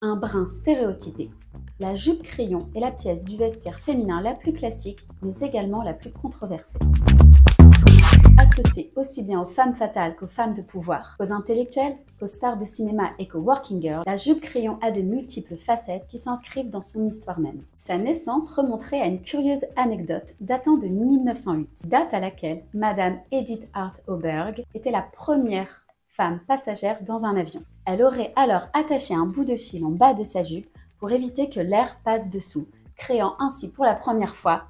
un brin stéréotypé. La jupe crayon est la pièce du vestiaire féminin la plus classique, mais également la plus controversée. Associée aussi bien aux femmes fatales qu'aux femmes de pouvoir, qu'aux intellectuels, qu'aux stars de cinéma et qu'aux working girls, la jupe crayon a de multiples facettes qui s'inscrivent dans son histoire même. Sa naissance remonterait à une curieuse anecdote datant de 1908, date à laquelle Madame Edith Hart Auberg était la première femme passagère dans un avion. Elle aurait alors attaché un bout de fil en bas de sa jupe pour éviter que l'air passe dessous, créant ainsi pour la première fois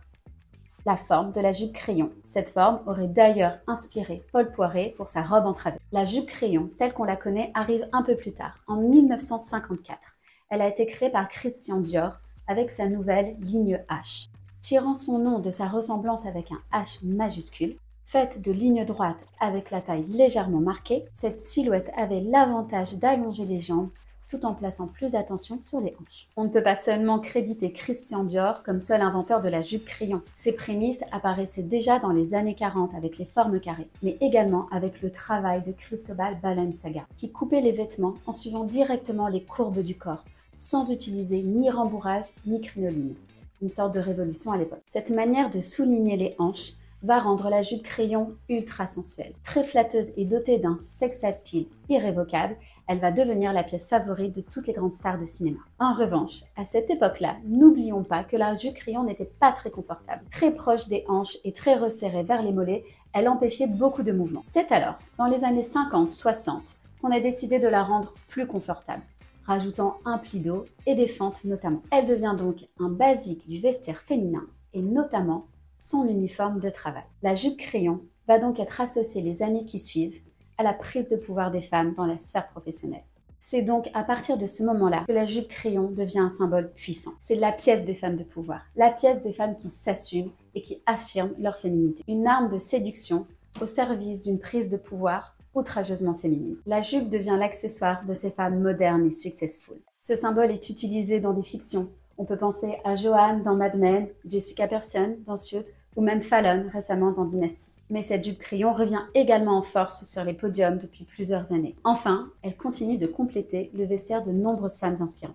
la forme de la jupe crayon. Cette forme aurait d'ailleurs inspiré Paul Poiret pour sa robe en travers. La jupe crayon, telle qu'on la connaît, arrive un peu plus tard, en 1954. Elle a été créée par Christian Dior avec sa nouvelle ligne H. Tirant son nom de sa ressemblance avec un H majuscule, faite de lignes droites avec la taille légèrement marquée, cette silhouette avait l'avantage d'allonger les jambes tout en plaçant plus d'attention sur les hanches. On ne peut pas seulement créditer Christian Dior comme seul inventeur de la jupe crayon. Ses prémices apparaissaient déjà dans les années 40 avec les formes carrées, mais également avec le travail de Cristobal Balenciaga, qui coupait les vêtements en suivant directement les courbes du corps, sans utiliser ni rembourrage ni crinoline. Une sorte de révolution à l'époque. Cette manière de souligner les hanches va rendre la jupe crayon ultra sensuelle. Très flatteuse et dotée d'un sex appeal irrévocable, elle va devenir la pièce favorite de toutes les grandes stars de cinéma. En revanche, à cette époque-là, n'oublions pas que la jupe crayon n'était pas très confortable. Très proche des hanches et très resserrée vers les mollets, elle empêchait beaucoup de mouvements. C'est alors, dans les années 50-60, qu'on a décidé de la rendre plus confortable, rajoutant un pli dos et des fentes notamment. Elle devient donc un basique du vestiaire féminin et notamment son uniforme de travail. La jupe crayon va donc être associée les années qui suivent à la prise de pouvoir des femmes dans la sphère professionnelle. C'est donc à partir de ce moment-là que la jupe crayon devient un symbole puissant. C'est la pièce des femmes de pouvoir, la pièce des femmes qui s'assument et qui affirment leur féminité. Une arme de séduction au service d'une prise de pouvoir outrageusement féminine. La jupe devient l'accessoire de ces femmes modernes et successful. Ce symbole est utilisé dans des fictions. On peut penser à Joanne dans Mad Men, Jessica Pearson dans Suits, ou même Fallon récemment dans Dynasty. Mais cette jupe crayon revient également en force sur les podiums depuis plusieurs années. Enfin, elle continue de compléter le vestiaire de nombreuses femmes inspirantes.